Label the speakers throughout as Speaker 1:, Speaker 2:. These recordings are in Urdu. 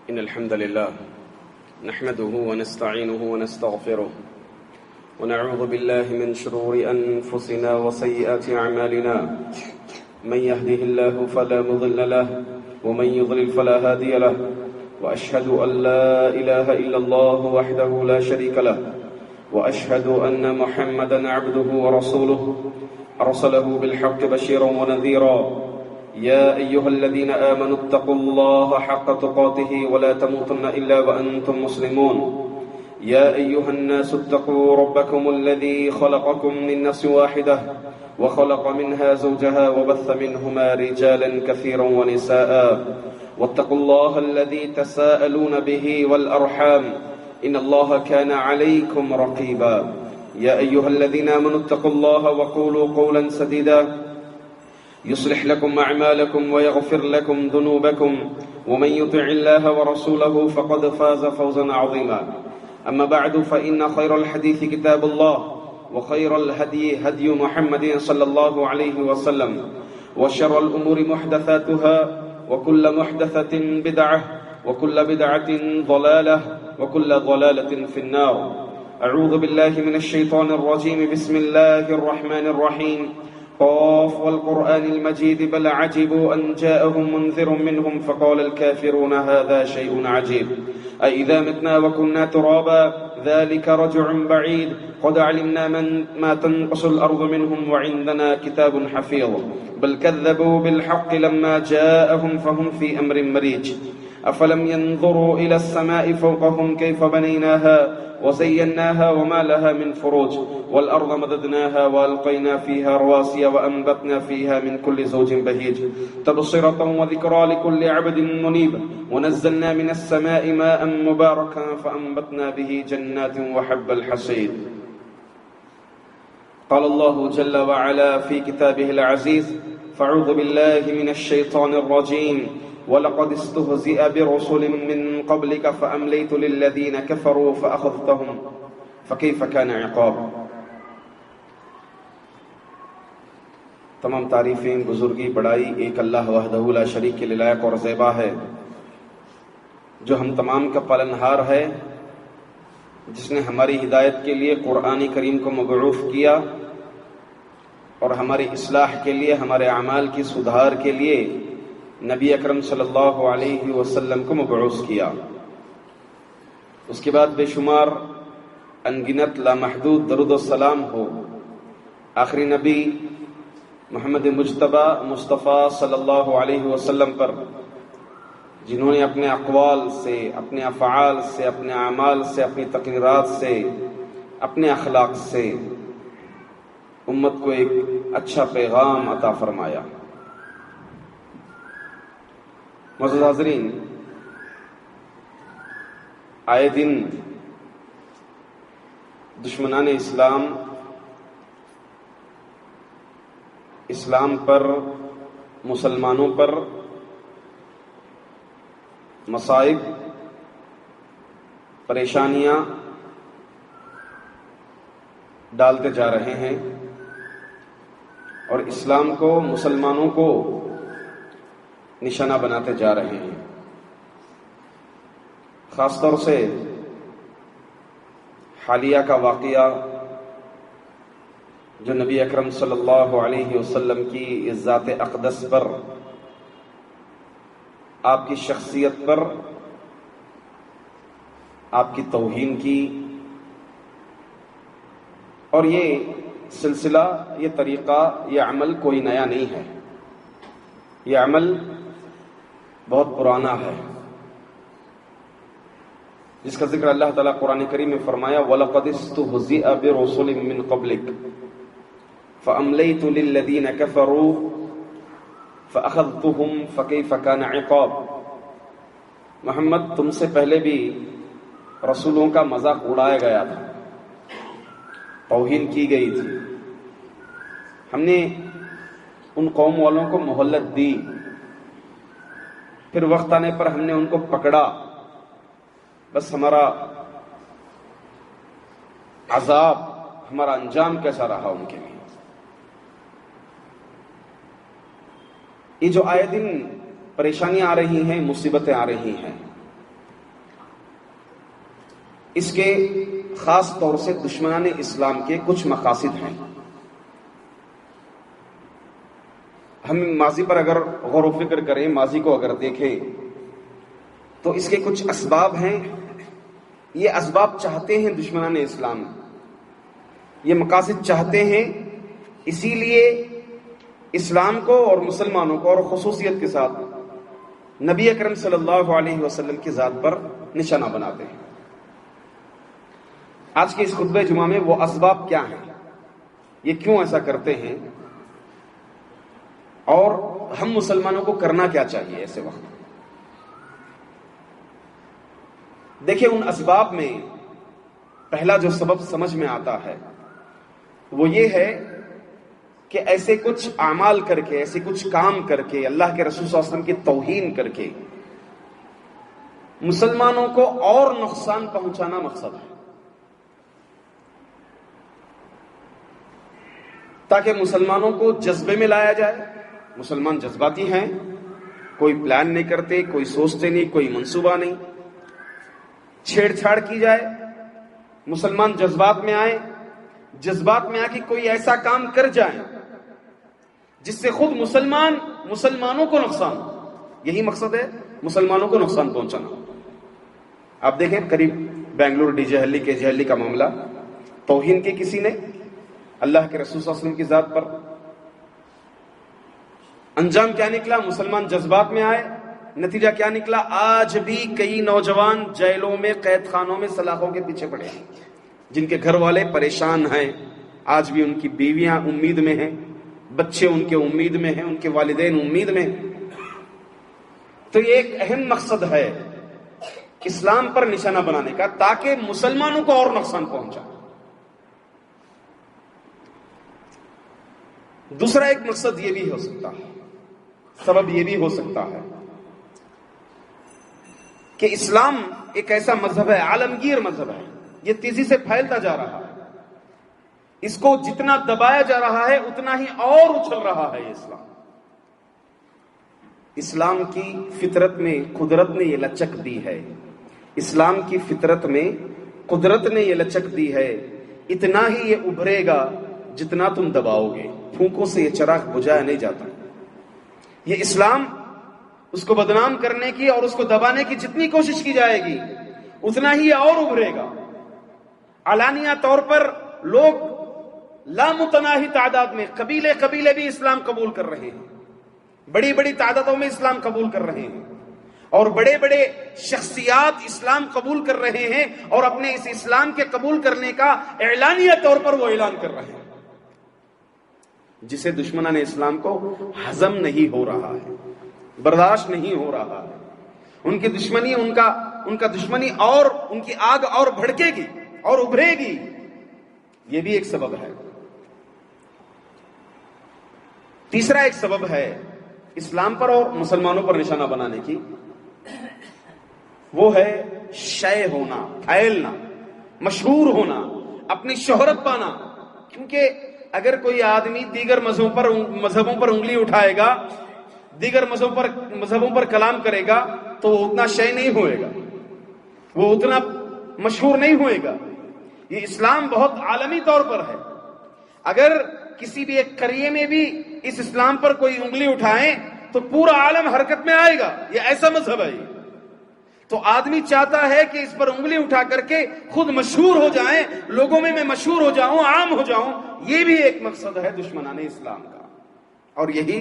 Speaker 1: إن الحمد لله نحمده ونستعينه ونستغفره ونعوذ بالله من شرور أنفسنا وسيئات أعمالنا من يهده الله فلا مضل له ومن يضلل فلا هادي له وأشهد أن لا إله إلا الله وحده لا شريك له وأشهد أن محمدا عبده ورسوله أرسله بالحق بشيرا ونذيرا يا أيها الذين آمنوا اتقوا الله حق تقاته ولا تموتن إلا وأنتم مسلمون يا أيها الناس اتقوا ربكم الذي خلقكم من نفس واحدة وخلق منها زوجها وبث منهما رجالا كثيرا ونساء واتقوا الله الذي تساءلون به والأرحام إن الله كان عليكم رقيبا يا أيها الذين آمنوا اتقوا الله وقولوا قولا سديدا يصلح لكم أعمالكم ويغفر لكم ذنوبكم ومن يطع الله ورسوله فقد فاز فوزا عظيما أما بعد فإن خير الحديث كتاب الله وخير الهدي هدي محمد صلى الله عليه وسلم وشر الأمور محدثاتها وكل محدثة بدعة وكل بدعة ضلالة وكل ضلالة في النار. أعوذ بالله من الشيطان الرجيم. بسم الله الرحمن الرحيم. قاف والقرآن المجيد بل عجبوا أن جاءهم منذر منهم فقال الكافرون هذا شيء عجيب أإذا متنا وكنا ترابا ذلك رجع بعيد قد علمنا ما تنقص الأرض منهم وعندنا كتاب حفيظ بل كذبوا بالحق لما جاءهم فهم في أمر مريج أفلم ينظروا إلى السماء فوقهم كيف بنيناها وزيناها وما لها من فروج والأرض مددناها وألقينا فيها رواسي وأنبتنا فيها من كل زوج بهيج تبصرة وذكرى لكل عبد منيب ونزلنا من السماء ماء مباركا فأنبتنا به جنات وحب الحصيد. قال الله جل وعلا في كتابه العزيز فأعوذ بالله من الشيطان الرجيم وَلَقَدِ اسْتُهْزِئَ بِرُسُلٍ مِّن قَبْلِكَ فَأَمْلَيْتُ لِلَّذِينَ كَفَرُوا فَأَخَذْتَهُمْ فَكَيْفَ كَانَ عِقَابِ. تمام تعریفیں بزرگی بڑائی ایک اللہ وحدہ لا شریک کے لائق اور زیبا ہے جو ہم تمام کا پالنہار ہے، جس نے ہماری ہدایت کے لیے قرآن کریم کو مبعوث کیا اور ہماری اصلاح کے لیے، ہمارے اعمال کی سدھار کے لیے نبی اکرم صلی اللہ علیہ وسلم کو مبعوث کیا. اس کے بعد بے شمار انگنت لامحدود درود و سلام ہو آخری نبی محمد مجتبی مصطفیٰ صلی اللہ علیہ وسلم پر، جنہوں نے اپنے اقوال سے، اپنے افعال سے، اپنے اعمال سے، اپنی تقریرات سے، اپنے اخلاق سے امت کو ایک اچھا پیغام عطا فرمایا. معزز حاضرین، آئے دن دشمنان اسلام پر، مسلمانوں پر مصائب، پریشانیاں ڈالتے جا رہے ہیں اور اسلام کو، مسلمانوں کو نشانہ بناتے جا رہے ہیں. خاص طور سے حالیہ کا واقعہ جو نبی اکرم صلی اللہ علیہ وسلم کی اس ذات اقدس پر، آپ کی شخصیت پر آپ کی توہین کی، اور یہ سلسلہ، یہ طریقہ، یہ عمل کوئی نیا نہیں ہے. یہ عمل بہت پرانا ہے، جس کا ذکر اللہ تعالیٰ قرآن کریم میں فرمایا وَلَقَدِ اسْتُهْزِئَ بِرُسُلٍ مِّن قَبْلِكَ فَأَمْلَيْتُ لِلَّذِينَ كَفَرُوا فَأَخَذْتُهُمْ فَكَيْفَ كَانَ عِقَابِ. محمد، تم سے پہلے بھی رسولوں کا مذاق اڑایا گیا تھا، توہین کی گئی تھی. ہم نے ان قوم والوں کو مہلت دی، پھر وقت آنے پر ہم نے ان کو پکڑا. بس ہمارا عذاب، ہمارا انجام کیسا رہا ان کے لیے. یہ جو آئے دن پریشانیاں آ رہی ہیں، مصیبتیں آ رہی ہیں، اس کے خاص طور سے دشمنان اسلام کے کچھ مقاصد ہیں. ہم ماضی پر اگر غور و فکر کریں، ماضی کو اگر دیکھیں تو اس کے کچھ اسباب ہیں. یہ اسباب چاہتے ہیں دشمنان اسلام، یہ مقاصد چاہتے ہیں، اسی لیے اسلام کو اور مسلمانوں کو اور خصوصیت کے ساتھ نبی اکرم صلی اللہ علیہ وسلم کی ذات پر نشانہ بناتے ہیں. آج کے اس خطبہ جمعہ میں وہ اسباب کیا ہیں، یہ کیوں ایسا کرتے ہیں، اور ہم مسلمانوں کو کرنا کیا چاہیے ایسے وقت. دیکھیں، ان اسباب میں پہلا جو سبب سمجھ میں آتا ہے وہ یہ ہے کہ ایسے کچھ اعمال کر کے، ایسے کچھ کام کر کے، اللہ کے رسول صلی اللہ علیہ وسلم کی توہین کر کے مسلمانوں کو اور نقصان پہنچانا مقصد ہے، تاکہ مسلمانوں کو جذبے میں لایا جائے. مسلمان جذباتی ہیں، کوئی پلان نہیں کرتے، کوئی سوچتے نہیں، کوئی منصوبہ نہیں. چھیڑ چھاڑ کی جائے، مسلمان جذبات میں آئے، جذبات میں آ کے کوئی ایسا کام کر جائیں جس سے خود مسلمانوں کو نقصان. یہی مقصد ہے، مسلمانوں کو نقصان پہنچانا. آپ دیکھیں قریب بنگلور ڈی جے ہلی کا معاملہ، توہین کی کسی نے اللہ کے رسول صلی اللہ علیہ وسلم کی ذات پر. انجام کیا نکلا؟ مسلمان جذبات میں آئے، نتیجہ کیا نکلا؟ آج بھی کئی نوجوان جیلوں میں، قید خانوں میں سلاخوں کے پیچھے پڑے ہیں، جن کے گھر والے پریشان ہیں. آج بھی ان کی بیویاں امید میں ہیں، بچے ان کے امید میں ہیں، ان کے والدین امید میں ہیں. تو یہ ایک اہم مقصد ہے اسلام پر نشانہ بنانے کا، تاکہ مسلمانوں کو اور نقصان پہنچا. دوسرا ایک مقصد یہ بھی ہو سکتا ہے، سبب یہ بھی ہو سکتا ہے کہ اسلام ایک ایسا مذہب ہے، عالمگیر مذہب ہے، یہ تیزی سے پھیلتا جا رہا ہے. اس کو جتنا دبایا جا رہا ہے اتنا ہی اور اچھل رہا ہے یہ اسلام کی فطرت میں قدرت نے یہ لچک دی ہے. اسلام کی فطرت میں قدرت نے یہ لچک دی ہے، اتنا ہی یہ ابھرے گا جتنا تم دباؤ گے. پھونکوں سے یہ چراغ بجھایا نہیں جاتا. یہ اسلام اس کو بدنام کرنے کی اور اس کو دبانے کی جتنی کوشش کی جائے گی اتنا ہی اور ابھرے گا. علانیہ طور پر لوگ لامتناہی تعداد میں، قبیلے بھی اسلام قبول کر رہے ہیں، بڑی بڑی تعدادوں میں اسلام قبول کر رہے ہیں، اور بڑے بڑے شخصیات اسلام قبول کر رہے ہیں، اور اپنے اس اسلام کے قبول کرنے کا اعلانیہ طور پر وہ اعلان کر رہے ہیں، جسے دشمنان اسلام کو ہضم نہیں ہو رہا ہے، برداشت نہیں ہو رہا ہے. ان کی دشمنی، ان کا دشمنی اور ان کی آگ اور بھڑکے گی اور ابھرے گی. یہ بھی ایک سبب ہے. تیسرا ایک سبب ہے اسلام پر اور مسلمانوں پر نشانہ بنانے کی، وہ ہے شائع ہونا، پھیلنا، مشہور ہونا، اپنی شہرت پانا. کیونکہ اگر کوئی آدمی دیگر مذہبوں پر انگلی اٹھائے گا، دیگر مذہبوں پر کلام کرے گا، تو وہ اتنا شائع نہیں ہوئے گا، وہ اتنا مشہور نہیں ہوئے گا. یہ اسلام بہت عالمی طور پر ہے. اگر کسی بھی ایک قریے میں بھی اس اسلام پر کوئی انگلی اٹھائیں تو پورا عالم حرکت میں آئے گا. یہ ایسا مذہب ہے. تو آدمی چاہتا ہے کہ اس پر انگلی اٹھا کر کے خود مشہور ہو جائیں، لوگوں میں مشہور ہو جاؤں، عام ہو جاؤں. یہ بھی ایک مقصد ہے دشمنان اسلام کا، اور یہی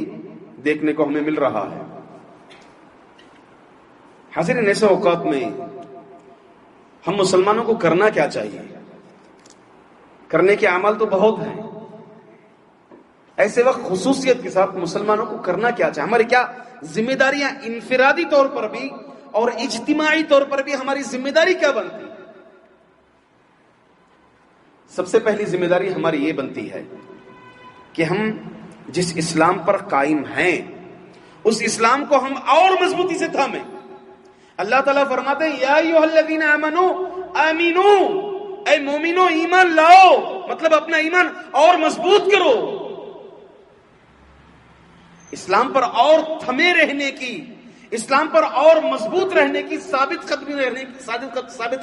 Speaker 1: دیکھنے کو ہمیں مل رہا ہے. حاضرین، ایسے اوقات میں ہم مسلمانوں کو کرنا کیا چاہیے؟ کرنے کے اعمال تو بہت ہیں. ایسے وقت خصوصیت کے ساتھ مسلمانوں کو کرنا کیا چاہیے؟ ہماری کیا ذمہ داریاں انفرادی طور پر بھی اور اجتماعی طور پر بھی ہماری ذمہ داری کیا بنتی ہے؟ سب سے پہلی ذمہ داری ہماری یہ بنتی ہے کہ ہم جس اسلام پر قائم ہیں اس اسلام کو ہم اور مضبوطی سے تھامیں. اللہ تعالیٰ فرماتے ہیں یا ایھا الذین آمنوا آمنو، اے مومنو ایمان لاؤ، مطلب اپنا ایمان اور مضبوط کرو. اسلام پر اور تھمے رہنے کی، اسلام پر اور مضبوط رہنے کی، ثابت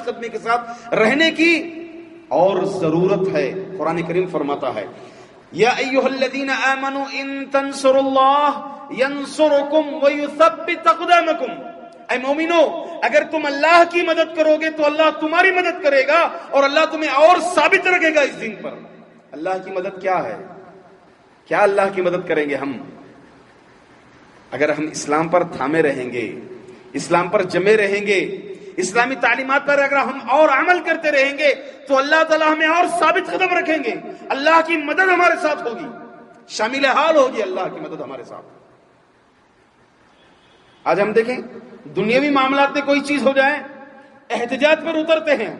Speaker 1: قدمی کے ساتھ رہنے کی اور ضرورت ہے۔ قرآن کریم فرماتا ہے یا ایھا الذین آمنوا ان تنصروا اللہ ینصرکم ویثبت اقدامکم، اے مومنو اگر تم اللہ کی مدد کرو گے تو اللہ تمہاری مدد کرے گا اور اللہ تمہیں اور ثابت رکھے گا اس دین پر۔ اللہ کی مدد کیا ہے؟ کیا اللہ کی مدد کریں گے ہم؟ اگر ہم اسلام پر تھامے رہیں گے، اسلام پر جمے رہیں گے، اسلامی تعلیمات پر اگر ہم اور عمل کرتے رہیں گے تو اللہ تعالیٰ ہمیں اور ثابت قدم رکھیں گے، اللہ کی مدد ہمارے ساتھ ہوگی، شامل حال ہوگی اللہ کی مدد ہمارے ساتھ۔ آج ہم دیکھیں دنیاوی معاملات میں کوئی چیز ہو جائے احتجاج پر اترتے ہیں،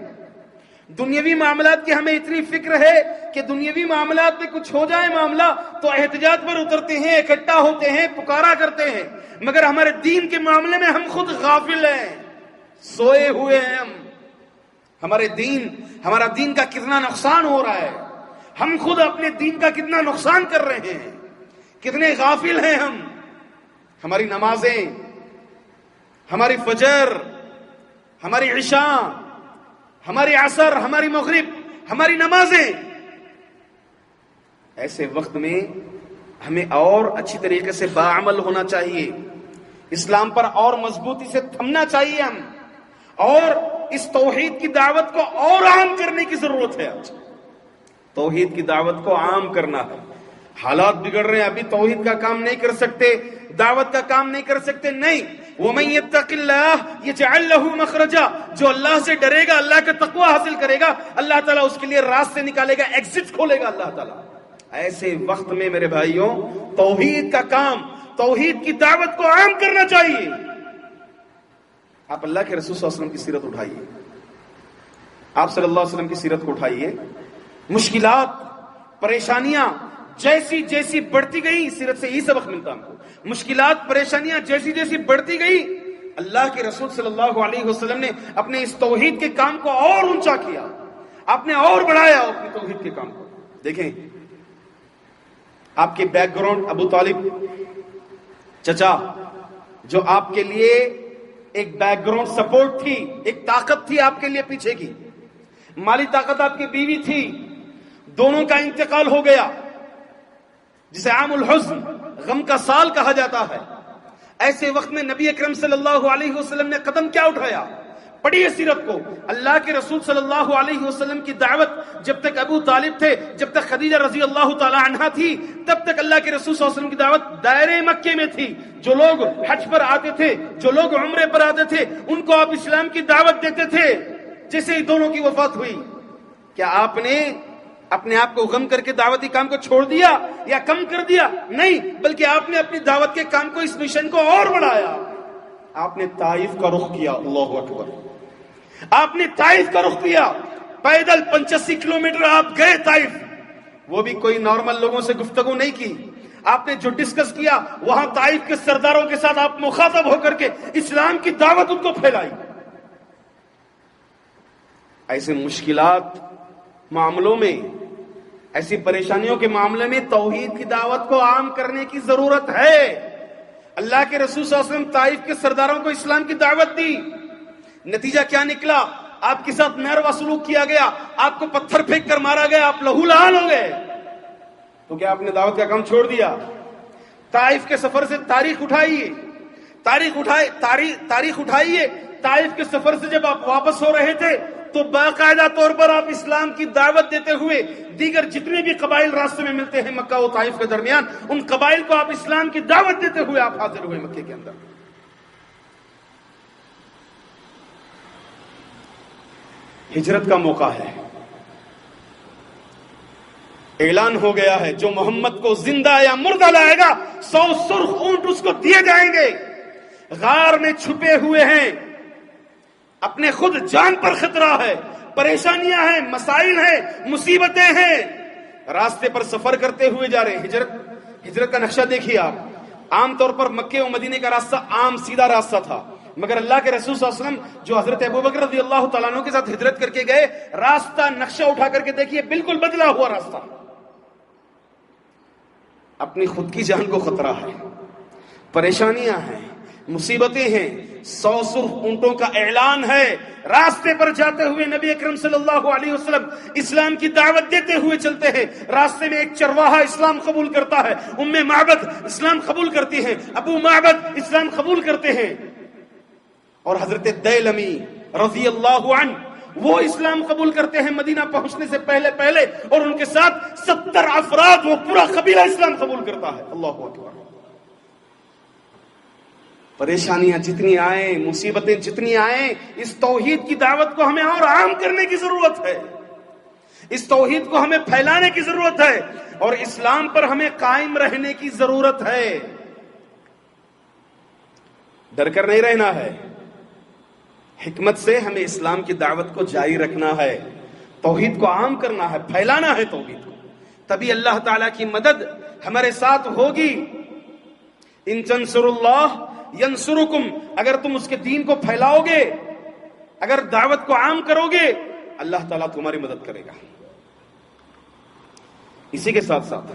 Speaker 1: دنیاوی معاملات کی ہمیں اتنی فکر ہے کہ دنیاوی معاملات میں کچھ ہو جائے معاملہ تو احتجاج پر اترتے ہیں، اکٹھا ہوتے ہیں، پکارا کرتے ہیں، مگر ہمارے دین کے معاملے میں ہم خود غافل ہیں، سوئے ہوئے ہیں ہم۔ ہمارا دین کا کتنا نقصان ہو رہا ہے، ہم خود اپنے دین کا کتنا نقصان کر رہے ہیں، کتنے غافل ہیں ہم۔ ہماری نمازیں، ہماری فجر، ہماری عشاء، ہماری عصر، ہماری مغرب، ہماری نمازیں، ایسے وقت میں ہمیں اور اچھی طریقے سے باعمل ہونا چاہیے، اسلام پر اور مضبوطی سے تھمنا چاہیے ہم، اور اس توحید کی دعوت کو اور عام کرنے کی ضرورت ہے۔ آج توحید کی دعوت کو عام کرنا ہے، حالات بگڑ رہے ہیں، ابھی توحید کا کام نہیں کر سکتے، دعوت کا کام نہیں کر سکتے، نہیں۔ وَمَن يَتَّقِ اللَّهَ يَجْعَل لَّهُ مَخْرَجًا، جو اللہ سے ڈرے گا، اللہ کا تقوی حاصل کرے گا، اللہ تعالیٰ اس کے لیے راستے نکالے گا، ایگزٹ کھولے گا اللہ تعالیٰ۔ ایسے وقت میں میرے بھائیوں توحید کا کام، توحید کی دعوت کو عام کرنا چاہیے۔ آپ اللہ کے رسول صلی اللہ علیہ وسلم کی سیرت اٹھائیے، آپ صلی اللہ علیہ وسلم کی سیرت کو اٹھائیے، مشکلات، پریشانیاں جیسی جیسی بڑھتی گئی، سیرت سے یہی سبق ملتا ہم کو، مشکلات پریشانیاں جیسی جیسی بڑھتی گئی، اللہ کے رسول صلی اللہ علیہ وسلم نے اپنے اس توحید کے کام کو اور اونچا کیا، آپ نے اور بڑھایا اپنے توحید کے کام کو۔ دیکھیں آپ کے بیک گراؤنڈ ابو طالب چچا، جو آپ کے لیے ایک بیک گراؤنڈ سپورٹ تھی، ایک طاقت تھی آپ کے لیے پیچھے کی، مالی طاقت آپ کی بیوی تھی، دونوں کا انتقال ہو گیا، جسے عام الحزن، غم کا سال کہا جاتا ہے۔ ایسے وقت میں نبی اکرم صلی اللہ علیہ وسلم نے قدم کیا اٹھایا؟ پڑھیے سیرت کو، اللہ کے رسول صلی اللہ علیہ وسلم کی دعوت جب تک ابو طالب تھے، جب تک خدیجہ رضی اللہ تعالی عنہا تھی، تب تک اللہ کے رسول صلی اللہ علیہ وسلم کی دعوت دائرے مکے میں تھی۔ جو لوگ حج پر آتے تھے، جو لوگ عمرے پر آتے تھے، ان کو آپ اسلام کی دعوت دیتے تھے۔ جیسے ہی دونوں کی وفات ہوئی، کیا آپ نے اپنے آپ کو غم کر کے دعوتی کام کو چھوڑ دیا یا کم کر دیا؟ نہیں، بلکہ آپ نے اپنی دعوت کے کام کو، اس مشن کو اور بڑھایا۔ آپ نے طائف کا رخ کیا، اللہ اکبر، آپ نے طائف کا رخ کیا، پیدل 85 کلومیٹر آپ گئے طائف، وہ بھی کوئی نارمل لوگوں سے گفتگو نہیں کی، آپ نے جو ڈسکس کیا وہاں طائف کے سرداروں کے ساتھ آپ مخاطب ہو کر کے اسلام کی دعوت ان کو پھیلائی۔ ایسے مشکلات معاملوں میں، ایسی پریشانیوں کے معاملے میں توحید کی دعوت کو عام کرنے کی ضرورت ہے۔ اللہ کے رسول صلی اللہ علیہ وسلم طائف کے سرداروں کو اسلام کی دعوت دی، نتیجہ کیا نکلا؟ آپ کے ساتھ ناروا سلوک کیا گیا، آپ کو پتھر پھینک کر مارا گیا، آپ لہو لہان ہو گئے، تو کیا آپ نے دعوت کا کام چھوڑ دیا؟ طائف کے سفر سے تاریخ اٹھائیے، تاریخ اٹھائیے، طائف کے سفر سے جب آپ واپس ہو رہے تھے تو باقاعدہ طور پر آپ اسلام کی دعوت دیتے ہوئے دیگر جتنے بھی قبائل راستے میں ملتے ہیں مکہ و طائف کے درمیان، ان قبائل کو آپ اسلام کی دعوت دیتے ہوئے آپ حاضر ہوئے مکے کے اندر۔ ہجرت کا موقع ہے، اعلان ہو گیا ہے، جو محمد کو زندہ یا مردہ لائے گا 100 سرخ اونٹ اس کو دیے جائیں گے۔ غار میں چھپے ہوئے ہیں، اپنے خود جان پر خطرہ ہے، پریشانیاں ہیں، مسائل ہیں، مصیبتیں ہیں، راستے پر سفر کرتے ہوئے جا رہے ہیں۔ ہجرت کا نقشہ دیکھیے آپ، عام طور پر مکے و مدینے کا راستہ عام سیدھا راستہ تھا، مگر اللہ کے رسول صلی اللہ علیہ وسلم جو حضرت ابوبکر رضی اللہ تعالیٰ عنہ کے ساتھ ہجرت کر کے گئے، راستہ نقشہ اٹھا کر کے دیکھیے، بالکل بدلا ہوا راستہ۔ اپنی خود کی جان کو خطرہ ہے، پریشانیاں ہیں، مصیبتیں ہیں، 100 سرخ اونٹوں کا اعلان ہے، راستے پر جاتے ہوئے نبی اکرم صلی اللہ علیہ وسلم اسلام کی دعوت دیتے ہوئے چلتے ہیں، راستے میں ایک چرواہا اسلام قبول کرتا ہے، ام معبد اسلام قبول کرتی ہے، ابو معبد اسلام قبول کرتے ہیں، اور حضرت دیلمی رضی اللہ عنہ وہ اسلام قبول کرتے ہیں مدینہ پہنچنے سے پہلے، اور ان کے ساتھ 70 افراد، وہ پورا قبیلہ اسلام قبول کرتا ہے۔ اللہ اکبر۔ پریشانیاں جتنی آئیں، مصیبتیں جتنی آئیں، اس توحید کی دعوت کو ہمیں اور عام کرنے کی ضرورت ہے، اس توحید کو ہمیں پھیلانے کی ضرورت ہے، اور اسلام پر ہمیں قائم رہنے کی ضرورت ہے۔ ڈر کر نہیں رہنا ہے، حکمت سے ہمیں اسلام کی دعوت کو جاری رکھنا ہے، توحید کو عام کرنا ہے، پھیلانا ہے توحید کو، تبھی اللہ تعالیٰ کی مدد ہمارے ساتھ ہوگی۔ ان تنصر اللہ ینصرکم، اگر تم اس کے دین کو پھیلاؤ گے، اگر دعوت کو عام کرو گے، اللہ تعالیٰ تمہاری مدد کرے گا۔ اسی کے ساتھ ساتھ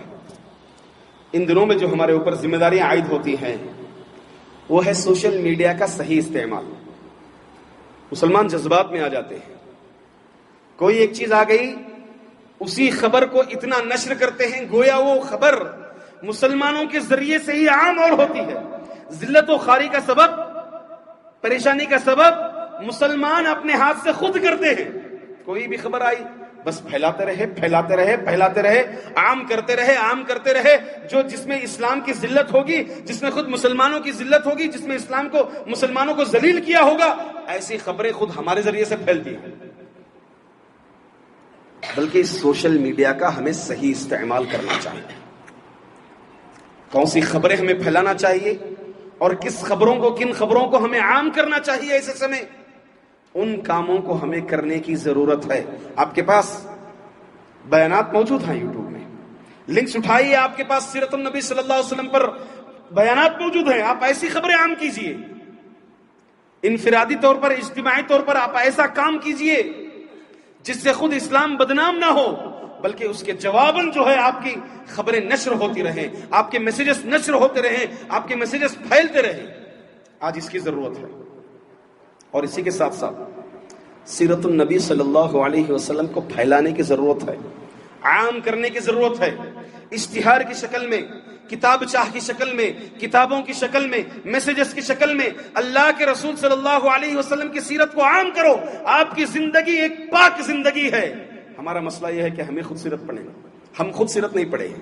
Speaker 1: ان دنوں میں جو ہمارے اوپر ذمہ داریاں عائد ہوتی ہیں وہ ہے سوشل میڈیا کا صحیح استعمال۔ مسلمان جذبات میں آ جاتے ہیں، کوئی ایک چیز آ گئی، اسی خبر کو اتنا نشر کرتے ہیں گویا وہ خبر مسلمانوں کے ذریعے سے ہی عام اور ہوتی ہے۔ ذلت و خواری کا سبب، پریشانی کا سبب مسلمان اپنے ہاتھ سے خود کرتے ہیں۔ کوئی بھی خبر آئی بس پھیلاتے رہے، عام کرتے رہے، جس میں اسلام کی ذلت ہوگی، جس میں خود مسلمانوں کی ذلت ہوگی، جس میں اسلام کو مسلمانوں کو ذلیل کیا ہوگا، ایسی خبریں خود ہمارے ذریعے سے پھیلتی ہیں۔ بلکہ اس سوشل میڈیا کا ہمیں صحیح استعمال کرنا چاہیے، کون سی خبریں ہمیں پھیلانا چاہیے اور کن خبروں کو ہمیں عام کرنا چاہیے۔ ایسے سمے ان کاموں کو ہمیں کرنے کی ضرورت ہے۔ آپ کے پاس بیانات موجود ہیں یوٹیوب میں، لنکس اٹھائیے، آپ کے پاس سیرت النبی صلی اللہ علیہ وسلم پر بیانات موجود ہیں، آپ ایسی خبریں عام کیجئے، انفرادی طور پر، اجتماعی طور پر آپ ایسا کام کیجئے جس سے خود اسلام بدنام نہ ہو، بلکہ اس کے جواباً جو ہے آپ کی خبریں نشر ہوتی رہیں، آپ کے میسیجز نشر ہوتے رہیں، آپ کے میسیجز پھیلتے رہیں۔ آج اس کی ضرورت ہے، اور اسی کے ساتھ ساتھ سیرت النبی صلی اللہ علیہ وسلم کو پھیلانے کی ضرورت ہے، عام کرنے کی ضرورت ہے، اشتہار کی شکل میں، کتاب چاہ کی شکل میں، کتابوں کی شکل میں، میسیجز کی شکل میں اللہ کے رسول صلی اللہ علیہ وسلم کی سیرت کو عام کرو۔ آپ کی زندگی ایک پاک زندگی ہے۔ ہمارا مسئلہ یہ ہے کہ ہمیں خود سیرت پڑھیں، ہم خود سیرت نہیں پڑھے ہیں۔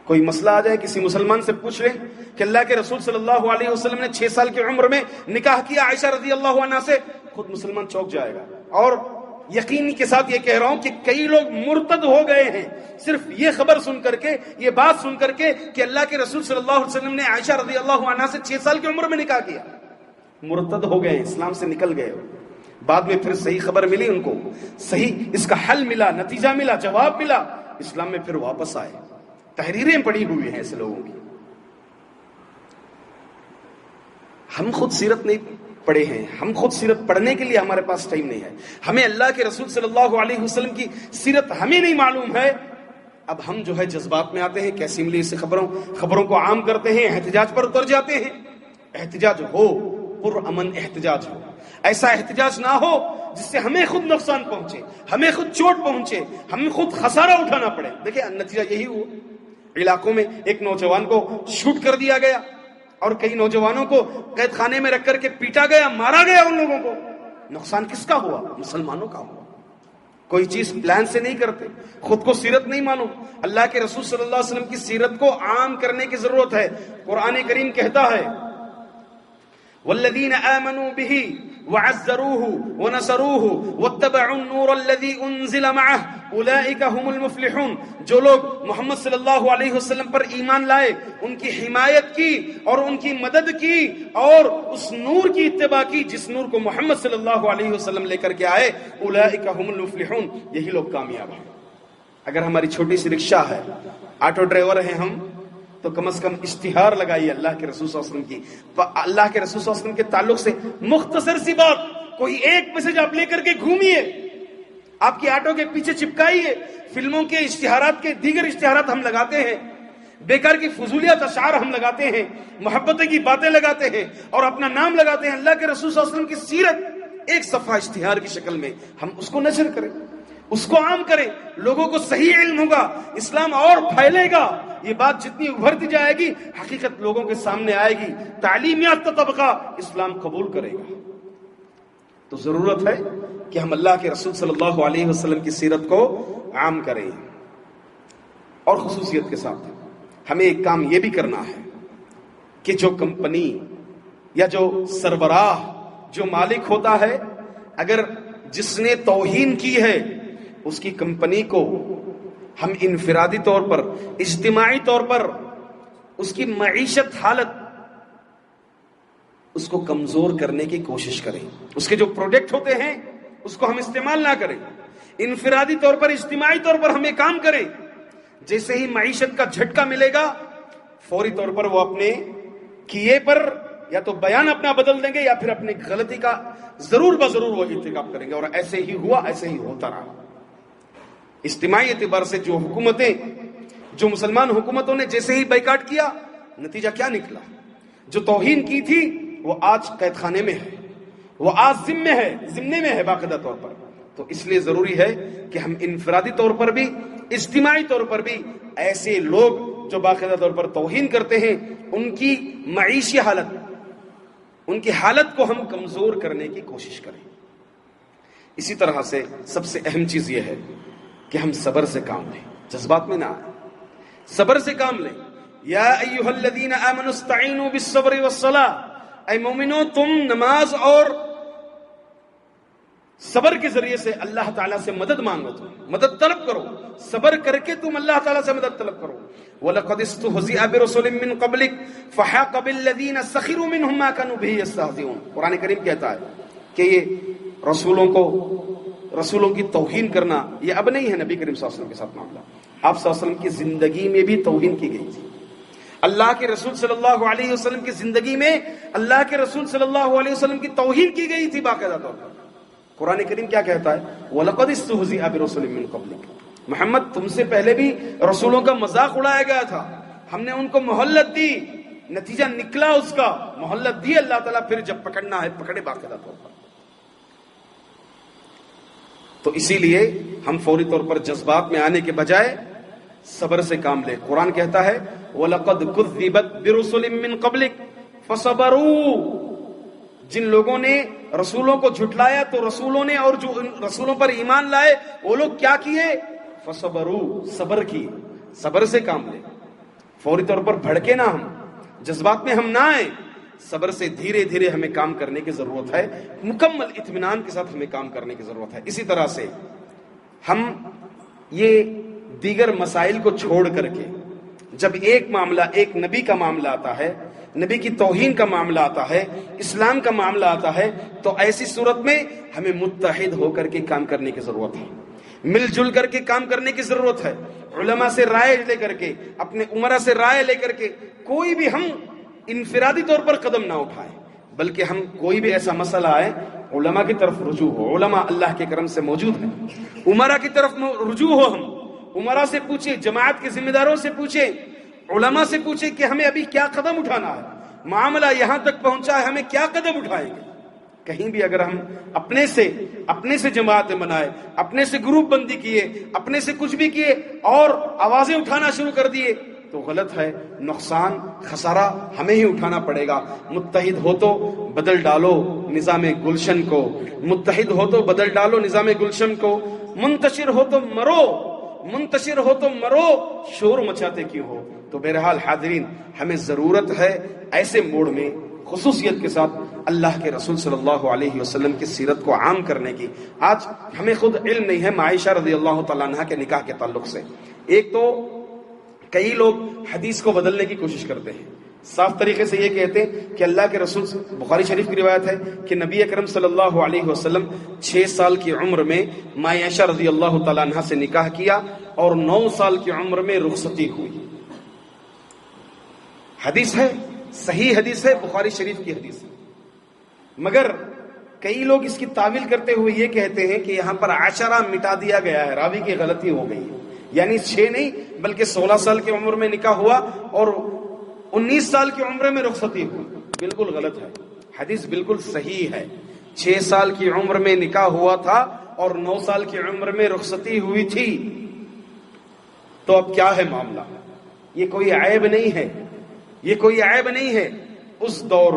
Speaker 1: کوئی مسئلہ آ جائے، کسی مسلمان سے پوچھ لیں کہ اللہ کے رسول صلی اللہ علیہ وسلم نے 6 سال کی عمر میں نکاح کیا عائشہ رضی اللہ عنہا سے، خود مسلمان چوک جائے گا۔ اور یقین کے ساتھ یہ کہہ رہا ہوں کہ کئی لوگ مرتد ہو گئے ہیں صرف یہ خبر سن کر کے، یہ بات سن کر کے کہ اللہ کے رسول صلی اللہ علیہ وسلم نے عائشہ رضی اللہ عنہا سے 6 سال کی عمر میں نکاح کیا، مرتد ہو گئے، اسلام سے نکل گئے۔ بعد میں پھر صحیح خبر ملی ان کو، صحیح اس کا حل ملا، نتیجہ ملا، جواب ملا، اسلام میں پھر واپس آئے۔ تحریریں پڑھی ہوئی ہیں ایسے لوگوں کی۔ ہم خود سیرت نہیں پڑھے ہیں، ہم خود سیرت پڑھنے کے لیے ہمارے پاس ٹائم نہیں ہے، ہمیں اللہ کے رسول صلی اللہ علیہ وسلم کی سیرت ہمیں نہیں معلوم ہے۔ اب ہم جو ہے جذبات میں آتے ہیں، کیسی ملی سے خبروں کو عام کرتے ہیں، احتجاج پر اتر جاتے ہیں۔ احتجاج ہو، پرامن احتجاج ہو، ایسا احتجاج نہ ہو جس سے ہمیں خود نقصان پہنچے، ہمیں خود چوٹ پہنچے، ہمیں خود خسارہ اٹھانا پڑے۔ دیکھیں نتیجہ یہی ہوا، علاقوں میں ایک نوجوان کو شوٹ کر دیا گیا اور کئی نوجوانوں کو قید خانے میں رکھ کر کے پیٹا گیا، مارا گیا ان لوگوں کو۔ نقصان کس کا ہوا؟ مسلمانوں کا ہوا۔ کوئی چیز پلان سے نہیں کرتے، خود کو سیرت نہیں معلوم۔ اللہ کے رسول صلی اللہ علیہ وسلم کی سیرت کو عام کرنے کی ضرورت ہے۔ قرآن کریم کہتا ہے والذین آمنوا به وعزروه ونصروه واتبعوا النور الذي انزل معه اولئک هم المفلحون۔ جو لوگ محمد صلی اللہ علیہ وسلم پر ایمان لائے، ان کی حمایت کی اور ان کی مدد کی اور اس نور کی اتباع کی جس نور کو محمد صلی اللہ علیہ وسلم لے کر کے آئے، اولئک هم المفلحون، یہی لوگ کامیاب ہیں۔ اگر ہماری چھوٹی سی رکشہ ہے، آٹو ڈرائیور ہیں ہم، تو کم از کم اشتہار لگائیے اللہ کے رسول صلی اللہ علیہ وسلم کی، اللہ کے رسول صلی اللہ علیہ وسلم کے تعلق سے مختصر سی بات، کوئی ایک میسج آپ لے کر کے گھومیے، آپ کی آٹو کے پیچھے چپکائیے۔ فلموں کے اشتہارات کے دیگر اشتہارات ہم لگاتے ہیں،
Speaker 2: بیکار کی فضولیات اشعار ہم لگاتے ہیں، محبتیں کی باتیں لگاتے ہیں اور اپنا نام لگاتے ہیں، اللہ کے رسول صلی اللہ علیہ وسلم کی سیرت ایک صفحہ اشتہار کی شکل میں ہم اس کو نشر کریں، اس کو عام کریں، لوگوں کو صحیح علم ہوگا، اسلام اور پھیلے گا. یہ بات جتنی ابھرتی جائے گی حقیقت لوگوں کے سامنے آئے گی، تعلیم یافتہ طبقہ اسلام قبول کرے گا. تو ضرورت ہے کہ ہم اللہ کے رسول صلی اللہ علیہ وسلم کی سیرت کو عام کریں. اور خصوصیت کے ساتھ ہمیں ایک کام یہ بھی کرنا ہے کہ جو کمپنی یا جو سربراہ، جو مالک ہوتا ہے، اگر جس نے توہین کی ہے اس کی کمپنی کو ہم انفرادی طور پر، اجتماعی طور پر اس کی معیشت حالت اس کو کمزور کرنے کی کوشش کریں. اس کے جو پروڈکٹ ہوتے ہیں اس کو ہم استعمال نہ کریں. انفرادی طور پر، اجتماعی طور پر ہم یہ کام کریں. جیسے ہی معیشت کا جھٹکا ملے گا فوری طور پر وہ اپنے کیے پر یا تو بیان اپنا بدل دیں گے یا پھر اپنی غلطی کا ضرور بضرور وہ ارتکاب کریں گے. اور ایسے ہی ہوا، ایسے ہی ہوتا رہا. اجتماعی اعتبار سے جو حکومتیں، جو مسلمان حکومتوں نے جیسے ہی بائیکاٹ کیا، نتیجہ کیا نکلا؟ جو توہین کی تھی وہ آج قید خانے میں ہے، وہ آج ذمے میں ہے باقاعدہ طور پر. تو اس لیے ضروری ہے کہ ہم انفرادی طور پر بھی، اجتماعی طور پر بھی ایسے لوگ جو باقاعدہ طور پر توہین کرتے ہیں ان کی معیشی حالت، ان کی حالت کو ہم کمزور کرنے کی کوشش کریں. اسی طرح سے سب سے اہم چیز یہ ہے کہ ہم صبر سے کام لیں، جذبات میں نہ آئیں، صبر سے کام لیں. یا ایھا الذین آمنوا استعینوا بالصبر والصلاۃ، اے مومنو تم نماز اور صبر کے ذریعے سے اللہ تعالیٰ سے مدد مانگو، تم مدد طلب کرو، صبر کر کے تم اللہ تعالیٰ سے مدد طلب کرو. وَلَقَدِ اسْتُهْزِئَ بِرُسُلٍ مِّن قَبْلِكَ فَحَاقَ بِالَّذِينَ سَخِرُوا مِنْهُم مَّا كَانُوا بِهِ يَسْتَهْزِئُونَ. قرآن کریم کہتا ہے کہ یہ رسولوں کی توہین کرنا یہ اب نہیں ہے نبی کریم صلی اللہ علیہ وسلم کے ساتھ معاملہ. آپ صلی اللہ علیہ وسلم کی زندگی میں بھی توہین کی گئی تھی. اللہ کے رسول صلی اللہ علیہ وسلم کی زندگی میں اللہ کے رسول صلی اللہ علیہ وسلم کی توہین کی گئی تھی باقاعدہ طور پر. قرآن کریم کیا کہتا ہے؟ وَلَقَدِ اسْتُهْزِئَ بِرُسُلٍ مِّن قَبْلِكَ. محمد تم سے پہلے بھی رسولوں کا مذاق اڑایا گیا تھا، ہم نے ان کو مہلت دی، نتیجہ نکلا اس کا. مہلت دی اللہ تعالیٰ، پھر جب پکڑنا ہے پکڑے باقاعدہ طور پر. تو اسی لیے ہم فوری طور پر جذبات میں آنے کے بجائے صبر سے کام لیں. قرآن کہتا ہے وَلَقَدْ كُذِّبَتْ بِرُسُلٍ مِّن قَبْلِكَ فَصَبَرُوا. جن لوگوں نے رسولوں کو جھٹلایا تو رسولوں نے، اور جو رسولوں پر ایمان لائے وہ لوگ کیا کیے؟ فَصَبَرُوا، صبر کی. صبر سے کام لیں، فوری طور پر بھڑکے نہ، ہم جذبات میں ہم نہ آئیں. صبر سے دھیرے دھیرے ہمیں کام کرنے کی ضرورت ہے، مکمل اطمینان کے ساتھ ہمیں کام کرنے کی ضرورت ہے. اسی طرح سے ہم یہ دیگر مسائل کو چھوڑ کر کے جب ایک معاملہ، ایک نبی کا معاملہ آتا ہے، نبی کی توہین کا معاملہ آتا ہے، اسلام کا معاملہ آتا ہے، تو ایسی صورت میں ہمیں متحد ہو کر کے کام کرنے کی ضرورت ہے، مل جل کر کے کام کرنے کی ضرورت ہے. علماء سے رائے لے کر کے، اپنے عمرہ سے رائے لے کر کے کوئی بھی ہم انفرادی طور پر قدم نہ اٹھائیں، بلکہ ہم کوئی بھی ایسا مسئلہ آئے علماء کی طرف رجوع ہو. علماء اللہ کے کرم سے موجود ہیں، عمرہ کی طرف رجوع ہو. ہم عمرہ سے پوچھیں، جماعت کے ذمہ داروں سے پوچھیں، علماء سے پوچھیں کہ ہمیں ابھی کیا قدم اٹھانا ہے، معاملہ یہاں تک پہنچا ہے، ہمیں کیا قدم اٹھائیں گے. کہیں بھی اگر ہم اپنے سے جماعتیں بنائے، اپنے سے گروپ بندی کیے، اپنے سے کچھ بھی کیے اور آوازیں اٹھانا شروع کر دیے تو غلط ہے. نقصان، خسارہ ہمیں ہی اٹھانا پڑے گا. متحد ہو تو بدل ڈالو نظام گلشن کو، متحد ہو تو بدل ڈالو نظام گلشن کو. منتشر ہو تو مرو، شور مچاتے کیوں ہو. تو بہرحال حاضرین، ہمیں ضرورت ہے ایسے موڑ میں خصوصیت کے ساتھ اللہ کے رسول صلی اللہ علیہ وسلم کی سیرت کو عام کرنے کی. آج ہمیں خود علم نہیں ہے عائشہ رضی اللہ تعالیٰ عنہ کے نکاح کے تعلق سے. ایک تو کئی لوگ حدیث کو بدلنے کی کوشش کرتے ہیں، صاف طریقے سے یہ کہتے ہیں کہ اللہ کے رسول، بخاری شریف کی روایت ہے کہ نبی اکرم صلی اللہ علیہ وسلم 6 سال کی عمر میں عائشہ رضی اللہ تعالیٰ عنہ سے نکاح کیا اور 9 سال کی عمر میں رخصتی ہوئی. حدیث ہے، صحیح حدیث ہے، بخاری شریف کی حدیث ہے. مگر کئی لوگ اس کی تعویل کرتے ہوئے یہ کہتے ہیں کہ یہاں پر عشرہ مٹا دیا گیا ہے، راوی کی غلطی ہو گئی ہے. یعنی 6 نہیں بلکہ 16 سال کی عمر میں نکاح ہوا اور 19 سال کی عمر میں رخصتی ہوئی. بالکل غلط ہے. حدیث بالکل صحیح ہے. 6 سال کی عمر میں نکاح ہوا تھا اور 9 سال کی عمر میں رخصتی ہوئی تھی. تو اب کیا ہے معاملہ؟ یہ کوئی عیب نہیں ہے, یہ کوئی عیب نہیں ہے. اس دور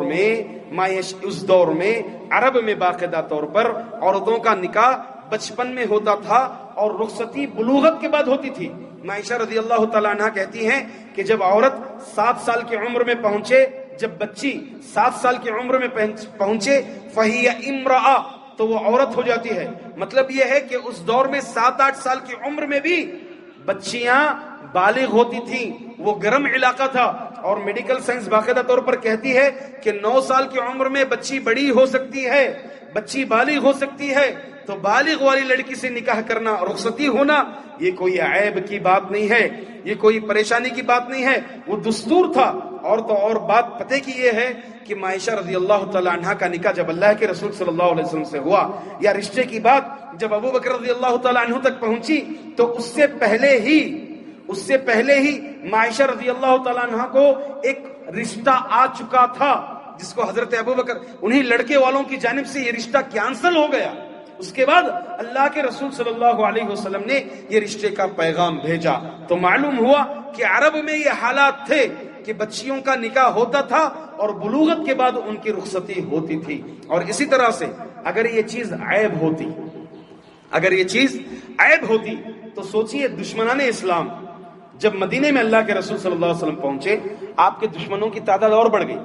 Speaker 2: میں عرب میں باقاعدہ طور پر عورتوں کا نکاح بچپن میں ہوتا تھا اور رخصتی بلوغت کے بعد ہوتی تھی. عائشہ رضی اللہ تعالیٰ عنہ کہتی ہیں کہ جب عورت 7 سال کی عمر میں پہنچے, جب بچی 7 سال کی عمر میں پہنچے فہی امرأ, تو وہ عورت ہو جاتی ہے. مطلب یہ ہے کہ اس دور میں 7-8 سال کی عمر میں بھی بچیاں بالغ ہوتی تھیں. وہ گرم علاقہ تھا اور میڈیکل سائنس باقاعدہ طور پر کہتی ہے کہ 9 سال کی عمر میں بچی بڑی ہو سکتی ہے, بچی بالغ ہو سکتی ہے. تو بالغ والی لڑکی سے نکاح کرنا, رخصتی ہونا, یہ کوئی عیب کی بات نہیں ہے, یہ کوئی پریشانی کی بات نہیں ہے. وہ دستور تھا. اور تو اور بات پتہ کی یہ ہے کہ عائشہ رضی اللہ تعالی عنہ کا نکاح جب اللہ کے رسول صلی اللہ علیہ وسلم سے ہوا, یا رشتے کی بات جب ابو بکر رضی اللہ تعالی عنہ تک پہنچی, تو اس سے پہلے ہی عائشہ رضی اللہ تعالی عنہ کو ایک رشتہ آ چکا تھا, جس کو حضرت ابو بکر, انہی لڑکے والوں کی جانب سے یہ رشتہ کینسل ہو گیا. اس کے بعد اللہ کے رسول صلی اللہ علیہ وسلم نے یہ رشتے کا پیغام بھیجا. تو معلوم ہوا کہ عرب میں یہ حالات تھے کہ بچیوں کا نکاح ہوتا تھا اور بلوغت کے بعد ان کی رخصتی ہوتی تھی. اور اسی طرح سے اگر یہ چیز عیب ہوتی تو سوچئے دشمنان اسلام جب مدینے میں اللہ کے رسول صلی اللہ علیہ وسلم پہنچے, آپ کے دشمنوں کی تعداد اور بڑھ گئی.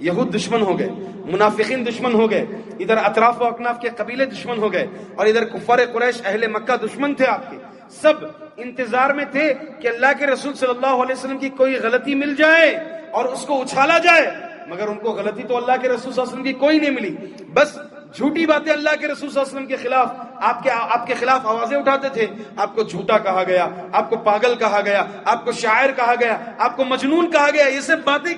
Speaker 2: یہود دشمن ہو گئے, منافقین دشمن ہو گئے, ادھر اطراف و اکناف کے قبیلے دشمن ہو گئے, اور ادھر کفار قریش اہل مکہ دشمن تھے آپ کے. سب انتظار میں تھے کہ اللہ کے رسول صلی اللہ علیہ وسلم کی کوئی غلطی مل جائے اور اس کو اچھالا جائے, مگر ان کو غلطی تو اللہ کے رسول صلی اللہ علیہ وسلم کی کوئی نہیں ملی. بس جھوٹی باتیں اللہ کے رسول صلی اللہ علیہ وسلم کے خلاف, آپ کے خلاف آوازیں اٹھاتے تھے. آپ کو جھوٹا کہا گیا, آپ کو پاگل کہا گیا, آپ کو شاعر کہا گیا, آپ کو مجنون کہا گیا. یہ سب باتیں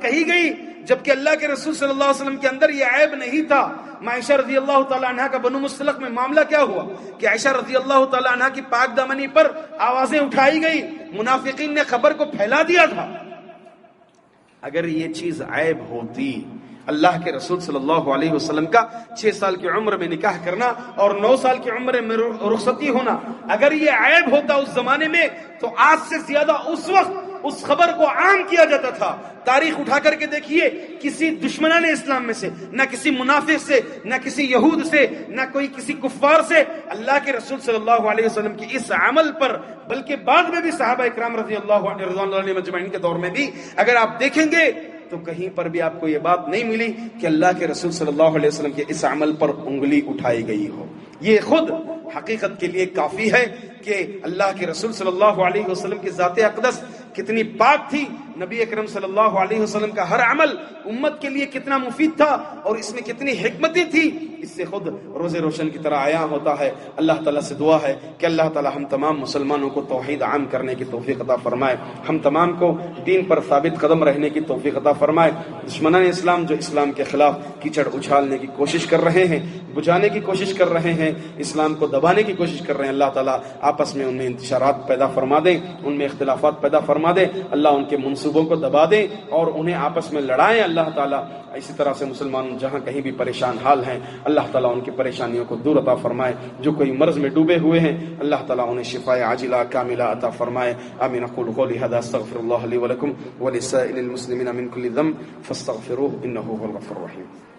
Speaker 2: کہی گئی, جبکہ اللہ کے رسول صلی اللہ علیہ وسلم کے اندر یہ عیب نہیں تھا. عائشہ رضی اللہ تعالی عنہ کا بنو مستلق میں معاملہ کیا ہوا کہ عائشہ رضی اللہ تعالی عنہ کی پاک دامنی پر آوازیں اٹھائی گئی, منافقین نے خبر کو پھیلا دیا تھا. اگر یہ چیز عیب ہوتی, اللہ کے رسول صلی اللہ علیہ وسلم کا 6 سال کی عمر میں نکاح کرنا اور 9 سال کی عمر میں رخصتی ہونا, اگر یہ عیب ہوتا اس زمانے میں, تو آج سے زیادہ اس وقت اس خبر کو عام کیا جاتا تھا. تاریخ اٹھا کر کے دیکھیے, کسی دشمنان اسلام میں سے, نہ کسی منافق سے, نہ کسی یہود سے, نہ کوئی کسی کفار سے اللہ کے رسول صلی اللہ علیہ وسلم کی اس عمل پر, بلکہ بعد میں بھی صحابہ اکرام رضی اللہ عنہ مجمعین کے دور میں بھی اگر آپ دیکھیں گے تو کہیں پر بھی آپ کو یہ بات نہیں ملی کہ اللہ کے رسول صلی اللہ علیہ وسلم کے اس عمل پر انگلی اٹھائی گئی ہو. یہ خود حقیقت کے لیے کافی ہے کہ اللہ کے رسول صلی اللہ علیہ وسلم کی ذات اقدس کتنی پاک تھی. نبی اکرم صلی اللہ علیہ وسلم کا ہر عمل امت کے لیے کتنا مفید تھا اور اس میں کتنی حکمتیں تھی, اس سے خود روز روشن کی طرح عیاں ہوتا ہے. اللہ تعالیٰ سے دعا ہے کہ اللہ تعالیٰ ہم تمام مسلمانوں کو توحید عام کرنے کی توفیق عطا فرمائے, ہم تمام کو دین پر ثابت قدم رہنے کی توفیق عطا فرمائے. دشمنان اسلام جو اسلام کے خلاف کیچڑ اچھالنے کی کوشش کر رہے ہیں, بجھانے کی کوشش کر رہے ہیں, اسلام کو دبانے کی کوشش کر رہے ہیں, اللہ تعالیٰ آپس میں ان میں انتشارات پیدا فرما دیں, ان میں اختلافات پیدا فرما دیں, اللہ ان کے منصوبوں کو دبا دیں اور انہیں آپس میں لڑائیں. اللہ تعالیٰ اسی طرح سے مسلمان جہاں کہیں بھی پریشان حال ہیں, اللہ تعالیٰ ان کی پریشانیوں کو دور عطا فرمائے. جو کوئی مرض میں ڈوبے ہوئے ہیں, اللہ تعالیٰ انہیں شفاء عاجلہ کاملہ عطا فرمائے. آمین. اقول قولی ھذا استغفر اللہ لی ولکم ولسائر المسلمین من کل ذنب فاستغفروہ انہ ھو الغفور الرحیم.